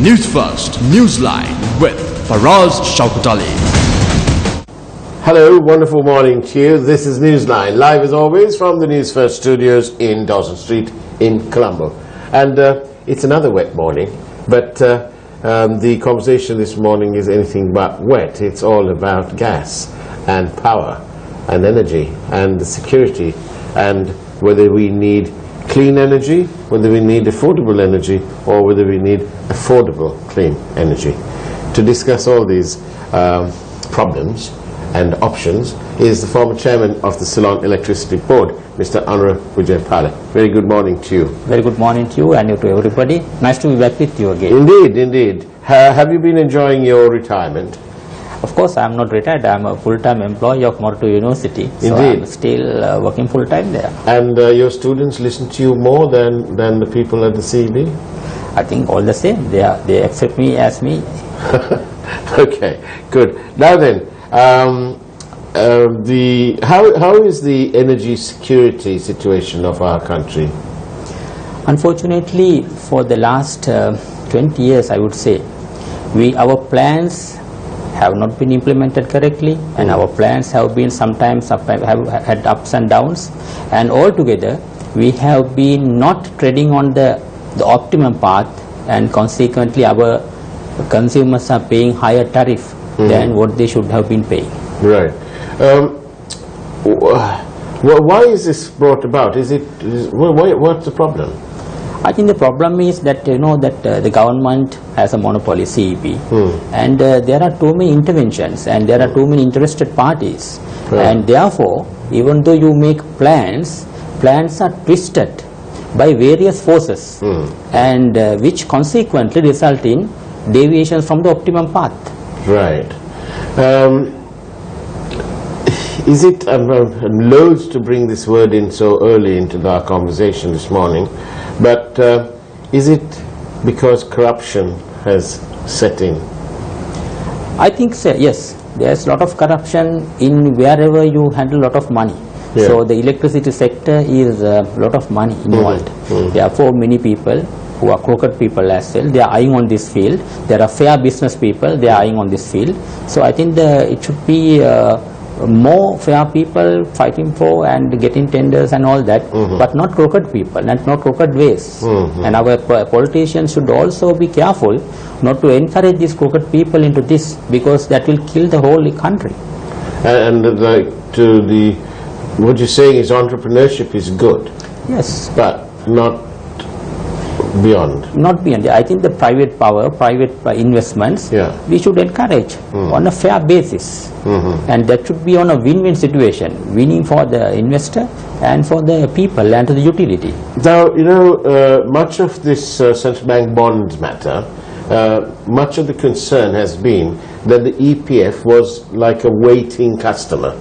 Newsfirst Newsline with Faraz Shaukatali. Hello, wonderful morning to you. This is Newsline, live as always from the Newsfirst studios in Dawson Street in Colombo. And it's another wet morning, but the conversation this morning is anything but wet. It's all about gas and power and energy and the security and whether we need clean energy, whether we need affordable energy, or whether we need affordable clean energy. To discuss all these problems and options is the former chairman of the Ceylon Electricity Board, Mr. Anura Vijaypala. Very good morning to you. Very good morning to you and to everybody. Nice to be back with you again. Indeed, indeed. Have you been enjoying your retirement? Of course, I am not retired. I am a full-time employee of Morato University. So I am still working full-time there. And your students listen to you more than the people at the CEB? I think all the same. They accept me as me. Okay, good. Now then, how is the energy security situation of our country? Unfortunately, for the last 20 years, I would say, our plans have not been implemented correctly, and our plans have been sometimes have had ups and downs, and altogether we have been not treading on the optimum path, and consequently our consumers are paying higher tariff than what they should have been paying. Right. Why is this brought about? What's the problem? I think the problem is that the government has a monopoly, CEB, and there are too many interventions and there are too many interested parties, and therefore even though you make plans are twisted by various forces, and which consequently result in deviations from the optimum path. Right. Is it, I'm loath to bring this word in so early into our conversation this morning, but is it because corruption has set in? I think so, yes. There's a lot of corruption in wherever you handle a lot of money. Yeah. So the electricity sector is a lot of money involved. Therefore, many people who are crooked people as well, they are eyeing on this field. There are fair business people, they are eyeing on this field. So I think it should be more fair people fighting for and getting tenders and all that, but not crooked people and not crooked ways. And our politicians should also be careful not to encourage these crooked people into this, because that will kill the whole country. And what you're saying is entrepreneurship is good. Yes. But not beyond. Not beyond. I think the private power, private investments, we should encourage on a fair basis. And that should be on a win-win situation, winning for the investor and for the people and to the utility. Now, much of this central bank bonds matter, much of the concern has been that the EPF was like a waiting customer.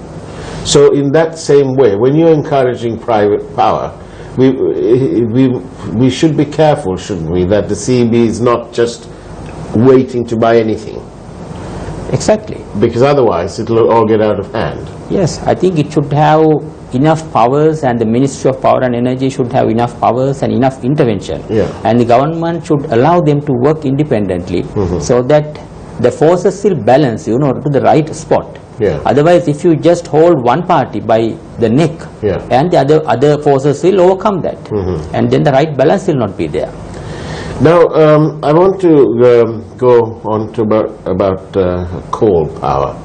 So in that same way, when you're encouraging private power, we should be careful, shouldn't we, that the CEB is not just waiting to buy anything. Exactly. Because otherwise it will all get out of hand. Yes, I think it should have enough powers, and the Ministry of Power and Energy should have enough powers and enough intervention. And the government should allow them to work independently, so that the forces will balance, to the right spot. Otherwise, if you just hold one party by the neck, and the other forces will overcome that, and then the right balance will not be there. Now, I want to go on to about coal power.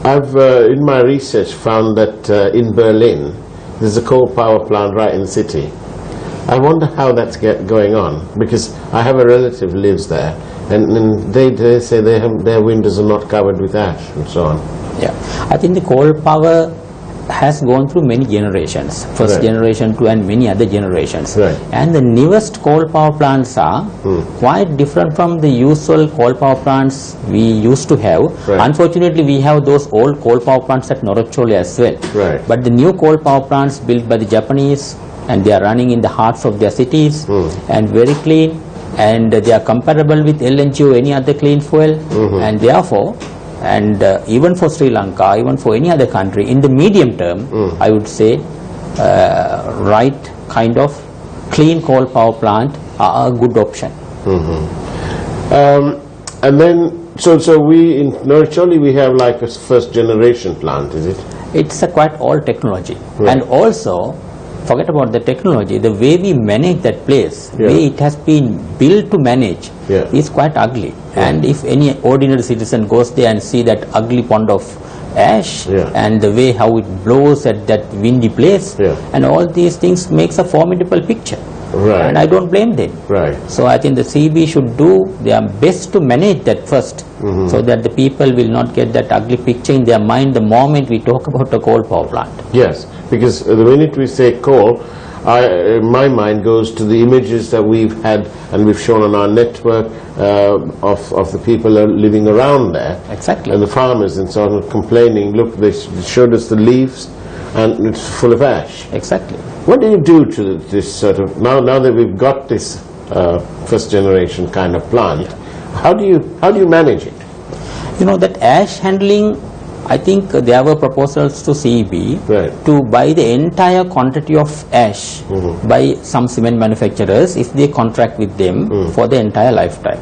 I've in my research found that in Berlin there's a coal power plant right in the city. I wonder how that's going on, because I have a relative who lives there, and they say their windows are not covered with ash and so on. Yeah, I think the coal power has gone through many generations, first generation, two, and many other generations. And the newest coal power plants are quite different from the usual coal power plants we used to have. Unfortunately, we have those old coal power plants at Noracholi as well. But the new coal power plants built by the Japanese, and they are running in the hearts of their cities, and very clean, and they are comparable with LNG or any other clean fuel, and therefore, and even for Sri Lanka, even for any other country, in the medium term, I would say right kind of clean coal power plant are a good option. And then, so we in Noricholli we have like a first generation plant, is it? It's a quite old technology, and also forget about the technology. The way we manage that place, the way it has been built to manage, is quite ugly. And if any ordinary citizen goes there and see that ugly pond of ash and the way how it blows at that windy place, and all these things makes a formidable picture. And I don't blame them. So I think the CB should do their best to manage that first, so that the people will not get that ugly picture in their mind the moment we talk about a coal power plant. Yes, because the minute we say coal, my mind goes to the images that we've had and we've shown on our network of the people living around there. Exactly. And the farmers and so on complaining, look, they showed us the leaves and it's full of ash. Exactly. What do you do to this sort of, now that we've got this first generation kind of plant, how do you manage it? You know, that ash handling, I think there were proposals to CEB to buy the entire quantity of ash by some cement manufacturers if they contract with them for the entire lifetime.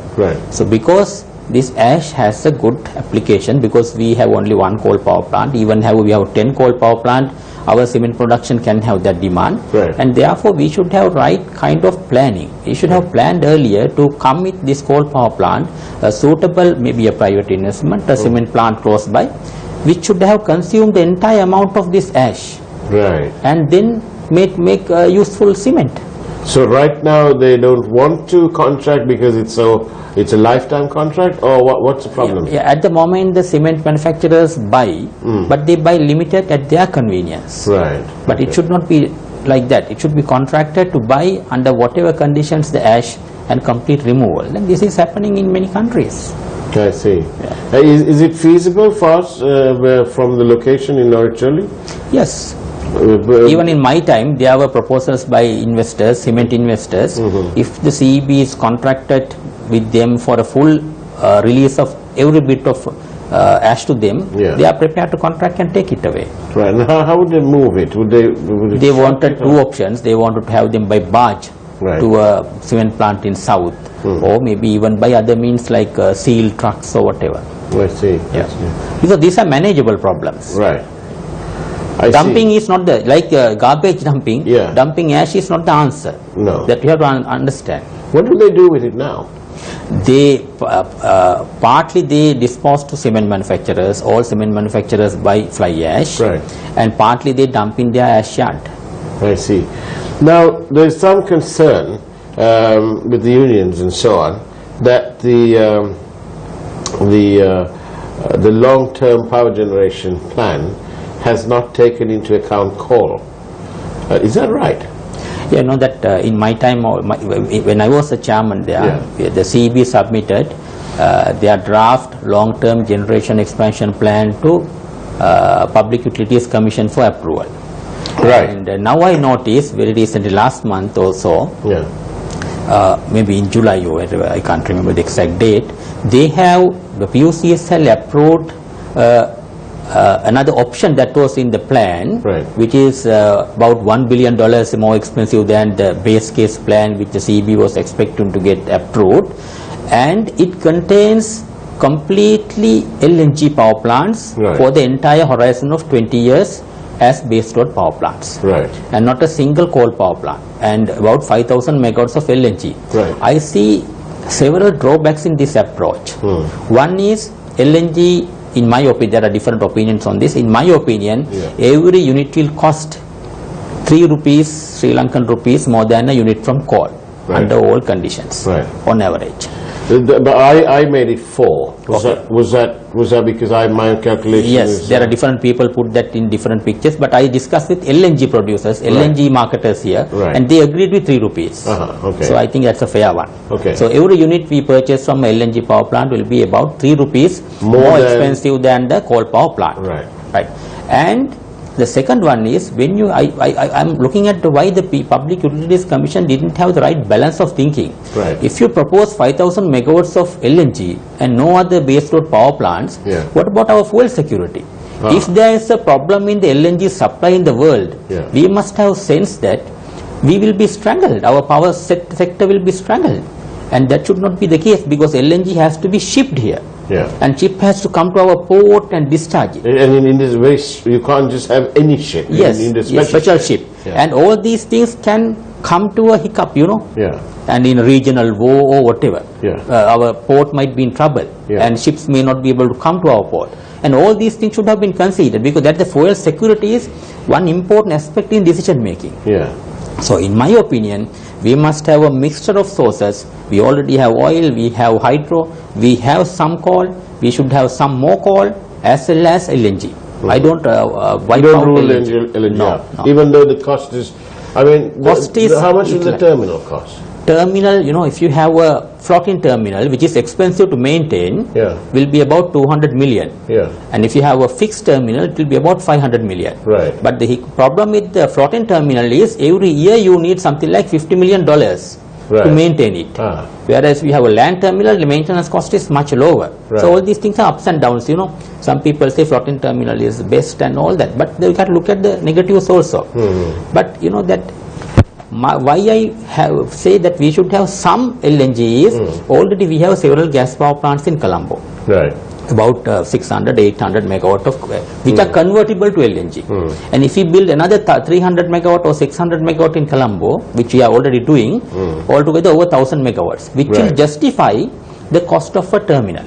So because this ash has a good application, because we have only one coal power plant, even we have 10 coal power plant, our cement production can have that demand, and therefore we should have right kind of planning. We should have planned earlier to come with this coal power plant, suitable, maybe a private investment, a cement plant close by, which should have consumed the entire amount of this ash, and then make useful cement. So right now they don't want to contract because it's a lifetime contract, or what's the problem? At the moment the cement manufacturers buy, but they buy limited at their convenience. But it should not be like that. It should be contracted to buy under whatever conditions the ash and complete removal. And this is happening in many countries. I see. Is it feasible for us from the location in Noricholli? Yes. Even in my time, there were proposals by investors, cement investors. If the CEB is contracted with them for a full release of every bit of ash to them, they are prepared to contract and take it away. And how would they move it? They wanted two options. They wanted to have them by barge to a cement plant in south, or maybe even by other means like seal trucks or whatever. I see. Because these are manageable problems. Dumping is not the, like garbage dumping, dumping ash is not the answer. That you have to understand. What do they do with it now? They partly they dispose to cement manufacturers. All cement manufacturers buy fly ash, and partly they dump in their ash yard. I see. Now there is some concern with the unions and so on that the long-term power generation plan has not taken into account coal. Is that right? You know that in my time, when I was the chairman there, the CEB submitted their draft long-term generation expansion plan to Public Utilities Commission for approval. And now I noticed very recently, last month or so, maybe in July or whatever, I can't remember the exact date, they have, the PUCSL approved another option that was in the plan, which is about $1 billion more expensive than the base case plan which the CEB was expecting to get approved, and it contains completely LNG power plants for the entire horizon of 20 years as base load power plants, and not a single coal power plant, and about 5,000 megawatts of LNG. I see several drawbacks in this approach. One is LNG. In my opinion, there are different opinions on this. In my opinion, every unit will cost 3 rupees, Sri Lankan rupees, more than a unit from coal under all conditions, on average. But I made it 4. Was that because my calculation? Yes, there are different people put that in different pictures, but I discussed with LNG producers, LNG marketers here, and they agreed with 3 rupees. So I think that's a fair one. So every unit we purchase from a LNG power plant will be about 3 rupees more expensive than the coal power plant. And the second one is, when you, I'm looking at why the Public Utilities Commission didn't have the right balance of thinking. If you propose 5,000 megawatts of LNG and no other base load power plants, what about our fuel security? If there is a problem in the LNG supply in the world, we must have sense that we will be strangled. Our power sector will be strangled. And that should not be the case, because LNG has to be shipped here. Yeah. And ship has to come to our port and discharge it. And in this way, you can't just have any ship. Yes, you need a special ship. Yeah. And all these things can come to a hiccup, you know. Yeah. And in regional war or whatever, yeah. Our port might be in trouble, yeah. and ships may not be able to come to our port. And all these things should have been considered, because that the fuel security is one important aspect in decision making. Yeah. So in my opinion, we must have a mixture of sources. We already have oil, we have hydro, we have some coal, we should have some more coal, as well as LNG. Mm-hmm. I don't wipe don't out rule LNG. No. Even though the cost is, I mean, how much will the terminal cost? Terminal, you know, if you have a floating terminal, which is expensive to maintain, yeah. will be about 200 million. Yeah. And if you have a fixed terminal, it will be about 500 million. Right. But the problem with the floating terminal is every year you need something like $50 million right. to maintain it. Ah. Whereas we have a land terminal, the maintenance cost is much lower. Right. So all these things are ups and downs, you know. Some people say floating terminal is best and all that, but you got to look at the negatives also. Mm-hmm. But you know that why I say that we should have some LNG is already we have several gas power plants in Colombo. Right. About 600, 800 megawatt of which are convertible to LNG. And if we build another 300 megawatt or 600 megawatt in Colombo, which we are already doing, altogether over 1000 megawatts, which will justify the cost of a terminal.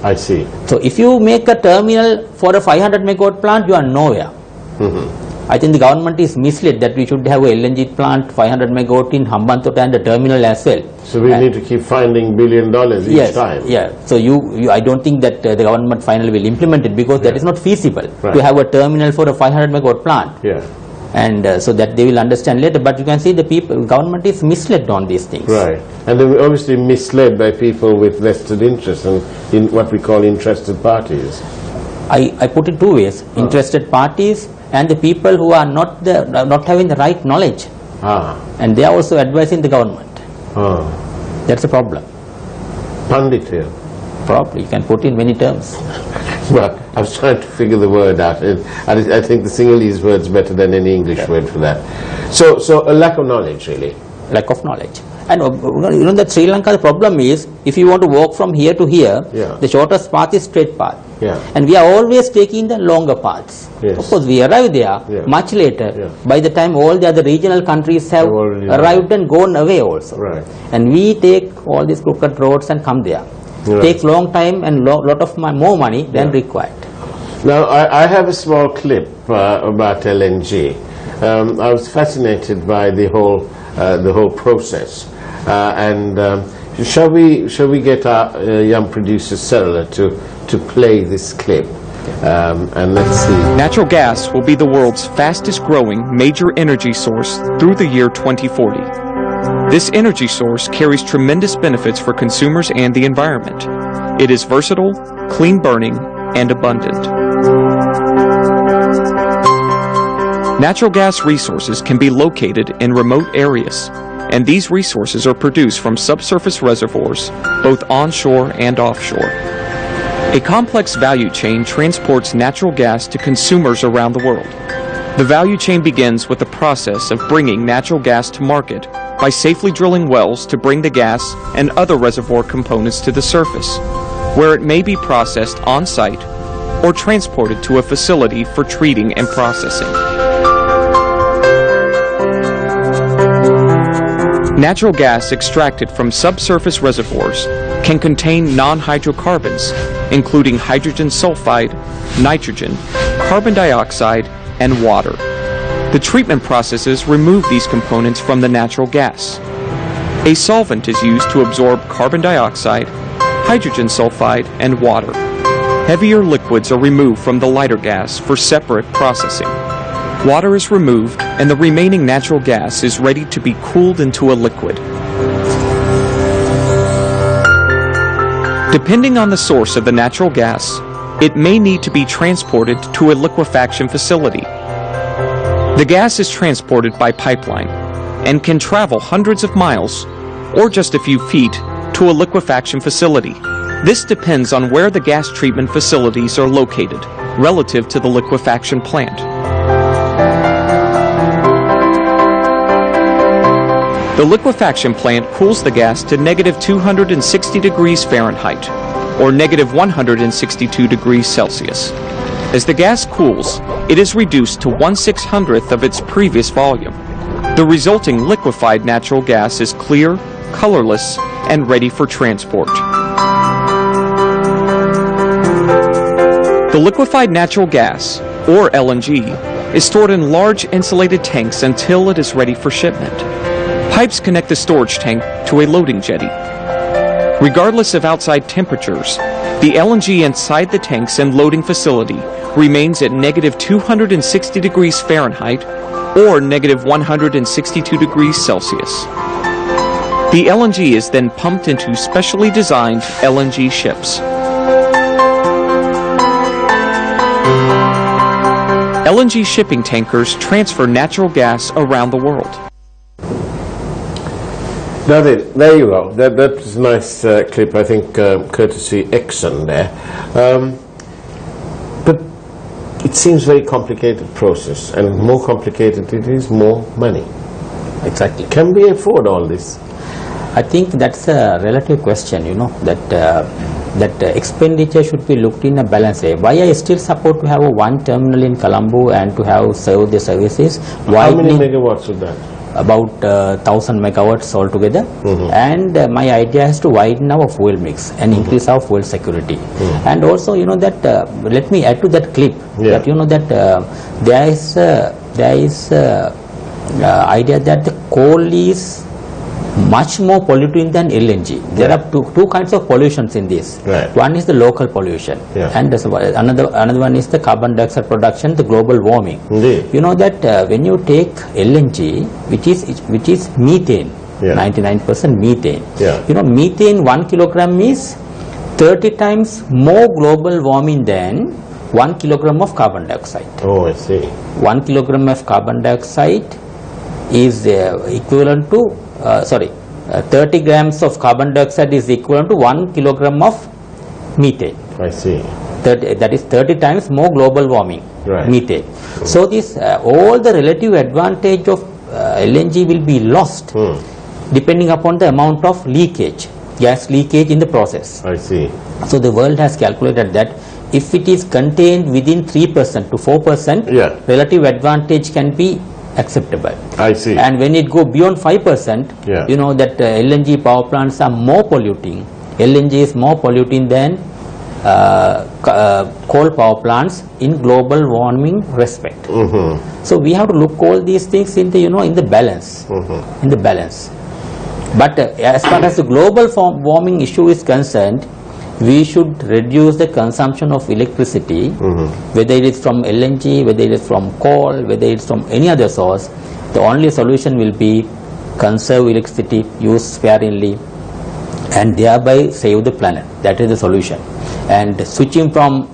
I see. So if you make a terminal for a 500 megawatt plant, you are nowhere. I think the government is misled that we should have a LNG plant 500 megawatt in Hambantota and a terminal as well. So we need to keep finding $1 billion each time. Yeah. So I don't think that the government finally will implement it, because that is not feasible to have a terminal for a 500 megawatt plant. Yeah. And so that they will understand later. But you can see the government is misled on these things. Right. And they were obviously misled by people with vested interest and in what we call interested parties. I put it two ways: interested parties and the people who are not having the right knowledge, and they are also advising the government. That's a problem. Pandit here. Probably you can put in many terms. Well, I was trying to figure the word out, and I think the Sinhalese word's better than any English word for that. So a lack of knowledge, really. Lack of knowledge. And you know that Sri Lanka, the problem is, if you want to walk from here to here, the shortest path is straight path. Yeah. And we are always taking the longer paths. Yes. Of course, we arrive there much later. By the time all the other regional countries have arrived and gone away also. Right. And we take all these crooked roads and come there. Right. Takes long time and lot of more money than required. Now, I have a small clip about LNG. I was fascinated by the whole process. Shall we get our young producer Sarah to play this clip, and let's see. Natural gas will be the world's fastest growing major energy source through the year 2040. This energy source carries tremendous benefits for consumers and the environment. It is versatile, clean burning, and abundant. Natural gas resources can be located in remote areas, and these resources are produced from subsurface reservoirs, both onshore and offshore. A complex value chain transports natural gas to consumers around the world. The value chain begins with the process of bringing natural gas to market by safely drilling wells to bring the gas and other reservoir components to the surface, where it may be processed on-site or transported to a facility for treating and processing. Natural gas extracted from subsurface reservoirs can contain non-hydrocarbons, including hydrogen sulfide, nitrogen, carbon dioxide, and water. The treatment processes remove these components from the natural gas. A solvent is used to absorb carbon dioxide, hydrogen sulfide, and water. Heavier liquids are removed from the lighter gas for separate processing. Water is removed, and the remaining natural gas is ready to be cooled into a liquid. Depending on the source of the natural gas, it may need to be transported to a liquefaction facility. The gas is transported by pipeline and can travel hundreds of miles or just a few feet to a liquefaction facility. This depends on where the gas treatment facilities are located relative to the liquefaction plant. The liquefaction plant cools the gas to negative 260 degrees Fahrenheit, or negative 162 degrees Celsius. As the gas cools, it is reduced to 1/600th of its previous volume. The resulting liquefied natural gas is clear, colorless, and ready for transport. The liquefied natural gas, or LNG, is stored in large insulated tanks until it is ready for shipment. Pipes connect the storage tank to a loading jetty. Regardless of outside temperatures, the LNG inside the tanks and loading facility remains at negative 260 degrees Fahrenheit or negative 162 degrees Celsius. The LNG is then pumped into specially designed LNG ships. LNG shipping tankers transfer natural gas around the world. Now then, there you go. That was a nice clip, I think, courtesy Exxon there. But it seems very complicated process, and more complicated it is, more money. Exactly. Can we afford all this? I think that's a relative question, you know, that expenditure should be looked in a balanced way. Why I still support to have a one terminal in Colombo and to have served the services. How many megawatts would that? About 1000 megawatts altogether, and my idea is to widen our fuel mix and increase our fuel security. And also, you know, that let me add to that clip that you know that there is idea that the coal is much more polluting than LNG. There are two kinds of pollutions in this. One is the local pollution, and another one is the carbon dioxide production, the global warming. You know that when you take LNG, which is methane, 99% methane. You know, methane 1 kilogram is 30 times more global warming than 1 kilogram of carbon dioxide. Oh, I see. 1 kilogram of carbon dioxide is equivalent to 30 grams of carbon dioxide is equivalent to 1 kilogram of methane. I see. That is 30 times more global warming, methane. So this all the relative advantage of LNG will be lost depending upon the amount of leakage, gas leakage in the process. I see. So the world has calculated that if it is contained within 3% to 4%, relative advantage can be acceptable. I see. And when it go beyond 5%, you know that LNG power plants are more polluting. LNG is more polluting than coal power plants in global warming respect. So we have to look all these things in the, you know, in the balance, in the balance. But as far as the global warming issue is concerned, we should reduce the consumption of electricity, whether it is from LNG, whether it is from coal, whether it is from any other source. The only solution will be conserve electricity, use sparingly, and thereby save the planet. That is the solution. And switching from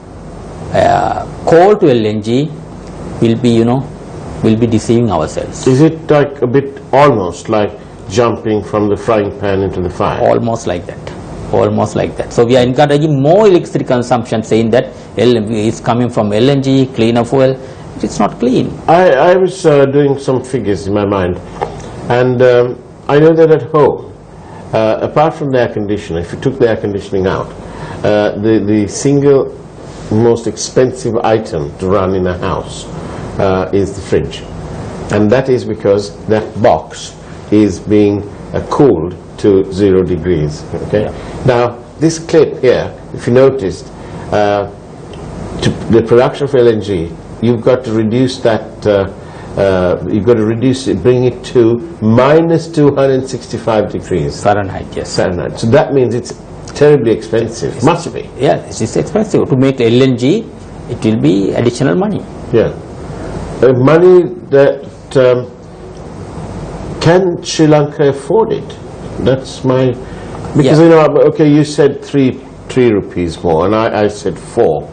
coal to LNG will be, you know, will be deceiving ourselves. Is it like a bit almost like jumping from the frying pan into the fire? Almost like that. Almost like that. So we are encouraging more electricity consumption, saying that is coming from LNG, cleaner fuel. It's not clean. I was doing some figures in my mind, and I know that at home, apart from the air conditioner, if you took the air conditioning out, the single most expensive item to run in a house is the fridge, and that is because that box is being cooled to 0 degrees. Okay. Now this clip here, if you noticed, to the production of LNG, you've got to reduce that. You've got to reduce it, bring it to minus 265 degrees Fahrenheit. Yes. Fahrenheit. So that means it's terribly expensive. Must be. Yeah, it's expensive to make LNG. It will be additional money. Yeah, money that can Sri Lanka afford it? That's my, because you know, okay, you said three rupees more, and I said 4,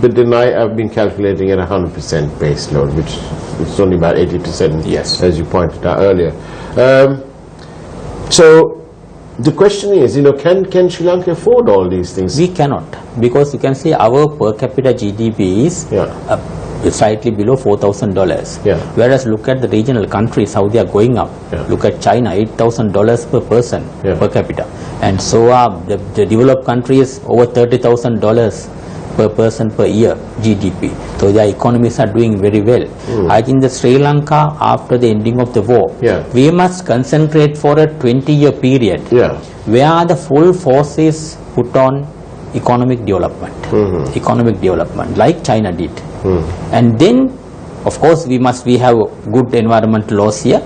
but then I've been calculating at 100% base load, which is only about 80%. Yes, as you pointed out earlier. So the question is, you know, can Sri Lanka afford all these things? We cannot, because you can see our per capita GDP is slightly below $4,000. Yeah. Whereas look at the regional countries, how they are going up. Yeah. Look at China, $8,000 per person per capita. And so are the developed countries over $30,000 per person per year GDP. So their economies are doing very well. I think the Sri Lanka, after the ending of the war, we must concentrate for a 20-year period where the full force is put on economic development, like China did. And then, of course, we have good environmental laws here,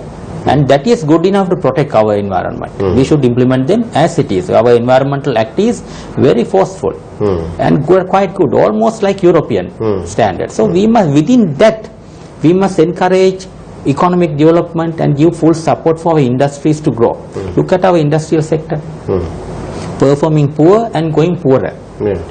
and that is good enough to protect our environment. We should implement them as it is. Our environmental act is very forceful and quite good, almost like European standards. So we must, within that, we must encourage economic development and give full support for our industries to grow. Look at our industrial sector, performing poor and going poorer.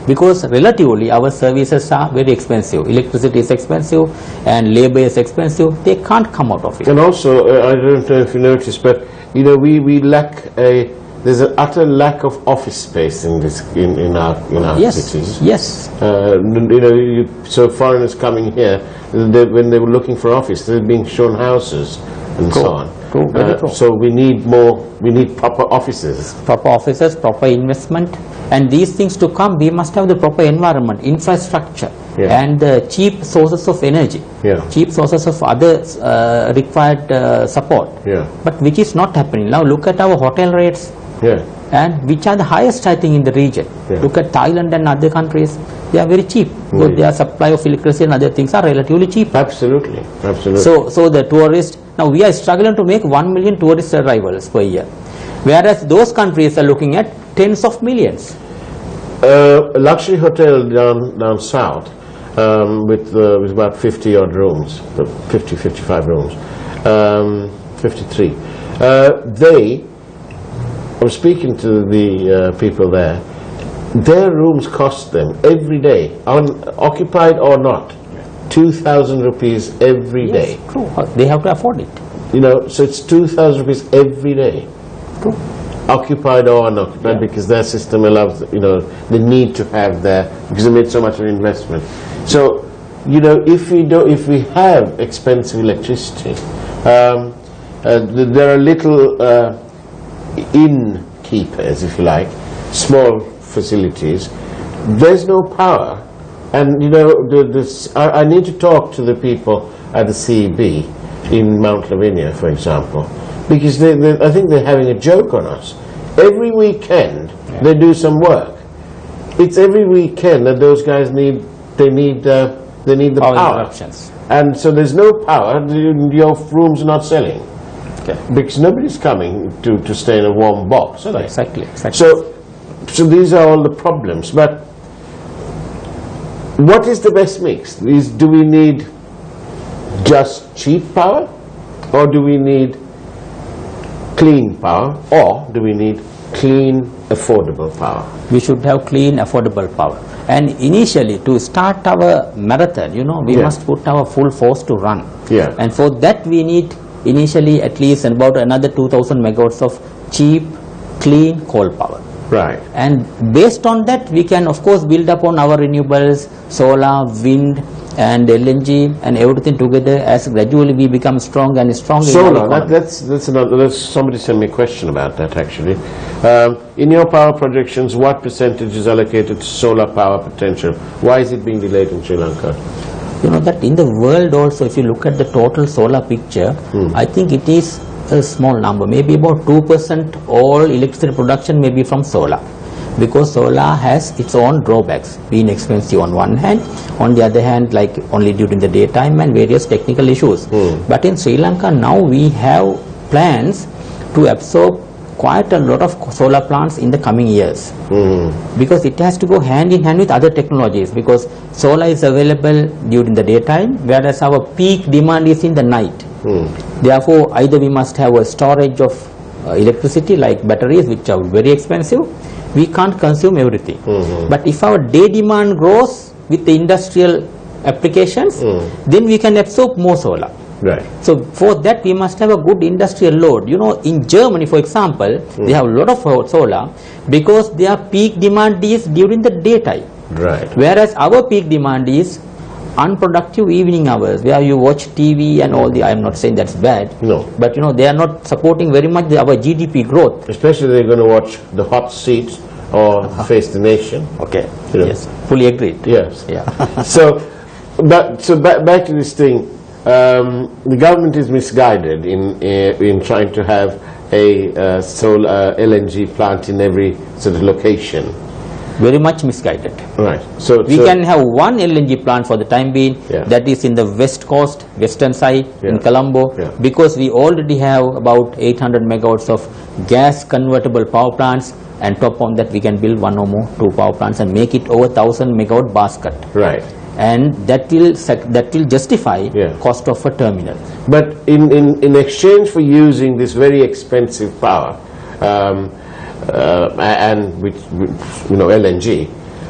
Because relatively our services are very expensive. Electricity is expensive and labor is expensive. They can't come out of it. And also, I don't know if you noticed, but you know, we lack there's an utter lack of office space in our cities. Yes. You know, so foreigners coming here, when they were looking for office, they're being shown houses and so on. So we need proper offices. Proper offices, proper investment, and these things to come, we must have the proper environment, infrastructure, and the cheap sources of energy, cheap sources of other required support. But which is not happening. Now look at our hotel rates, and which are the highest, I think, in the region. Look at Thailand and other countries. They are very cheap. Because their supply of electricity and other things are relatively cheap. Absolutely, absolutely. So the tourists, now we are struggling to make 1 million tourist arrivals per year, whereas those countries are looking at tens of millions. A luxury hotel down south with about 50 odd rooms, 55 rooms, 53. I was speaking to the people there. Their rooms cost them every day, occupied or not, 2,000 rupees every day. True. They have to afford it. You know, so it's 2,000 rupees every day. True. Occupied or unoccupied, because their system allows, you know, the need to have because they made so much of an investment. So, you know, if we have expensive electricity, there are little innkeepers, if you like, small facilities. There's no power, and you know, I need to talk to the people at the CEB in Mount Lavinia, for example, because I think they're having a joke on us. Every weekend they do some work. It's every weekend that those guys need the power. And so there's no power. Your rooms are not selling because nobody's coming to stay in a warm box, are they? Exactly. So these are all the problems. But what is the best mix? Do we need just cheap power, or do we need clean power, or do we need clean, affordable power? We should have clean, affordable power. And initially, to start our marathon, you know, we must put our full force to run. And for that, we need initially at least about another 2,000 megawatts of cheap, clean coal power. Right. And based on that, we can of course build upon our renewables, solar, wind, and LNG, and everything together as gradually we become strong and strong. Solar, that's another. Somebody sent me a question about that actually. In your power projections, what percentage is allocated to solar power potential? Why is it being delayed in Sri Lanka? You know that in the world also, if you look at the total solar picture, I think it is a small number, maybe about 2% all electricity production may be from solar, because solar has its own drawbacks, being expensive on one hand, on the other hand like only during the daytime and various technical issues. But in Sri Lanka now we have plans to absorb quite a lot of solar plants in the coming years, because it has to go hand in hand with other technologies, because solar is available during the daytime whereas our peak demand is in the night. Therefore, either we must have a storage of electricity like batteries, which are very expensive. We can't consume everything. But if our day demand grows with the industrial applications, then we can absorb more solar. Right. So for that we must have a good industrial load. You know, in Germany, for example, they have a lot of solar because their peak demand is during the daytime. Right. Whereas our peak demand is unproductive evening hours where you watch TV and all the, I am not saying that's bad, no, but you know, they are not supporting very much our GDP growth. Especially they're going to watch the hot seats or Face the Nation. Okay, you know. yes, fully agreed. Yes. Yeah. So back to this thing, the government is misguided in trying to have a solar LNG plant in every sort of location. Very much misguided. Right. So we can have one LNG plant for the time being, yeah, that is in the west coast, western side, yeah, in Colombo, yeah, because we already have about 800 megawatts of gas convertible power plants, and top on that we can build one or more 2 power plants and make it over 1000 megawatt basket. Right. And that will justify, yeah, cost of a terminal. But in exchange for using this very expensive power, and which, you know, LNG,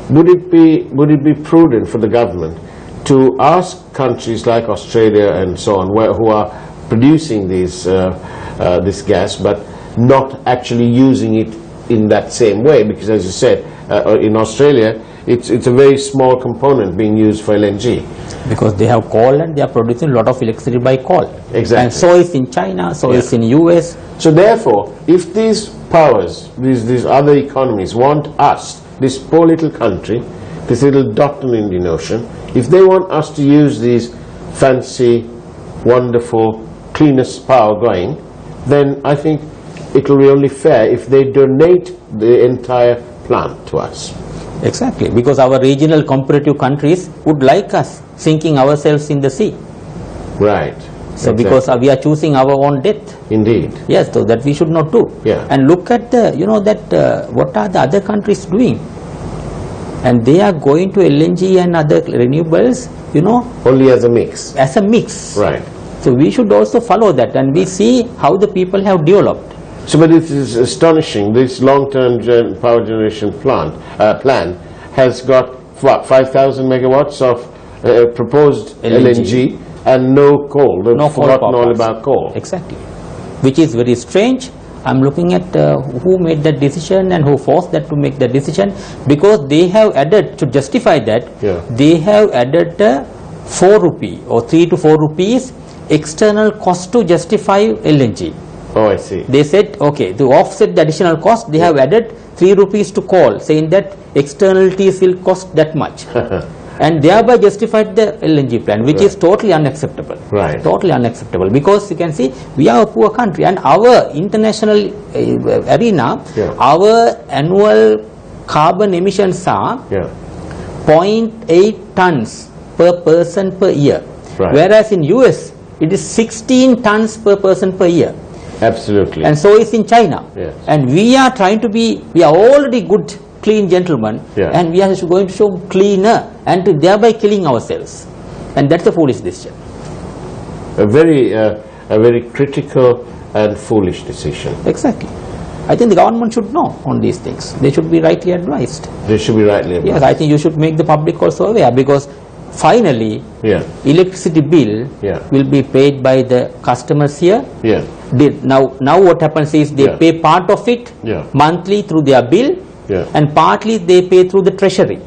would it be prudent for the government to ask countries like Australia and so on, who are producing this gas but not actually using it in that same way? Because as you said, in Australia it's a very small component being used for LNG. Because they have coal and they are producing a lot of electricity by coal. Exactly. And so is in China, so, yeah, is in US. So therefore, if these powers, these other economies want us, this poor little country, this little dot on the Indian Ocean, if they want us to use these fancy, wonderful, cleanest power going, then I think it will be only fair if they donate the entire plant to us. Exactly, because our regional comparative countries would like us sinking ourselves in the sea. Right. So exactly, because we are choosing our own death. Indeed. Yes, so that we should not do. Yeah. And look at the, you know, that what are the other countries doing? And they are going to LNG and other renewables, you know. Only as a mix. As a mix. Right. So we should also follow that, and we see how the people have developed. So, but it is astonishing. This long-term power generation plan has got what, 5,000 megawatts of proposed LNG and no coal. They've forgotten all about coal. Exactly, which is very strange. I'm looking at who made that decision and who forced that to make that decision, because they have added, to justify that, yeah, they have added 4 rupee or 3 to 4 rupees external cost to justify LNG. Oh, I see. They said, okay, to offset the additional cost, they have added 3 rupees to coal, saying that externalities will cost that much. And thereby justified the LNG plant, which, right, is totally unacceptable. Right. Totally unacceptable, because you can see we are a poor country, and our international arena, yeah, our annual carbon emissions are, yeah, 0.8 tons per person per year. Right. Whereas in US, it is 16 tons per person per year. Absolutely. And so is in China. Yes. And we are trying to be, we are already good, clean gentlemen, yeah, and we are going to show cleaner, and to thereby killing ourselves. And that's a foolish decision. A very critical and foolish decision. Exactly. I think the government should know on these things. They should be rightly advised. They should be rightly advised. Yes, I think you should make the public also aware, because finally, yeah, electricity bill, yeah, will be paid by the customers here. Yeah. Now what happens is they, yeah, pay part of it, yeah, monthly through their bill, yeah, and partly they pay through the treasury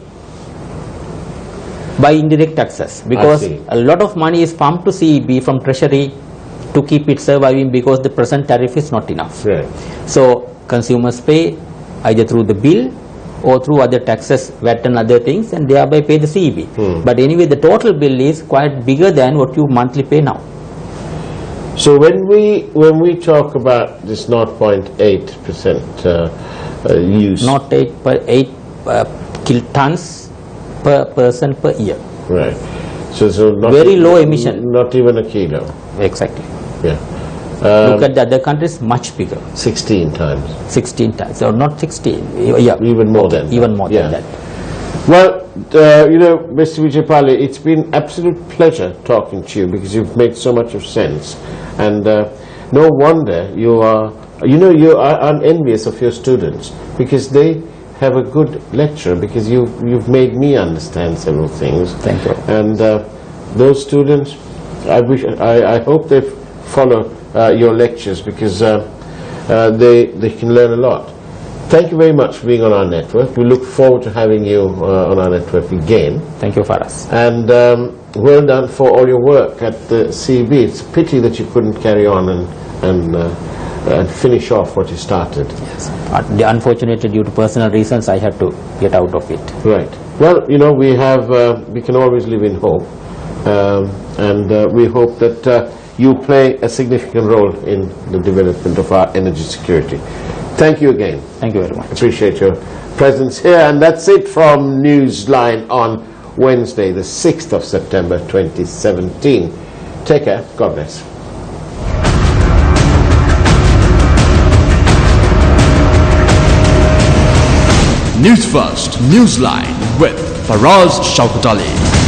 by indirect taxes, because a lot of money is pumped to CEB from treasury to keep it surviving, because the present tariff is not enough. Right. So consumers pay either through the bill or through other taxes, VAT and other things, and thereby pay the CEB. But anyway, the total bill is quite bigger than what you monthly pay now. So when we talk about this 0.8% use, 0.8 kilotons per person per year. Right. So not very low emission. Not even a kilo. Exactly. Yeah. Look at the other countries, much bigger. 16 times. 16 times, or not 16. Yeah. Even more than that. Even more than that. Well, you know, Mr. Vijaypali, it's been absolute pleasure talking to you, because you've made so much of sense, and no wonder you are. You know, I'm envious of your students, because they have a good lecturer, because you've made me understand several things. Thank you. And those students, I hope they follow your lectures, because they can learn a lot. Thank you very much for being on our network. We look forward to having you on our network again. Thank you, Faraz. And well done for all your work at the CB. It's a pity that you couldn't carry on and finish off what you started. Yes. Unfortunately, due to personal reasons, I had to get out of it. Right. Well, you know, we can always live in hope. And we hope that you play a significant role in the development of our energy security. Thank you again. Thank you very much. Appreciate your presence here. And that's it from Newsline on Wednesday, the 6th of September 2017. Take care. God bless. News First, Newsline with Faraz Shaukat Ali.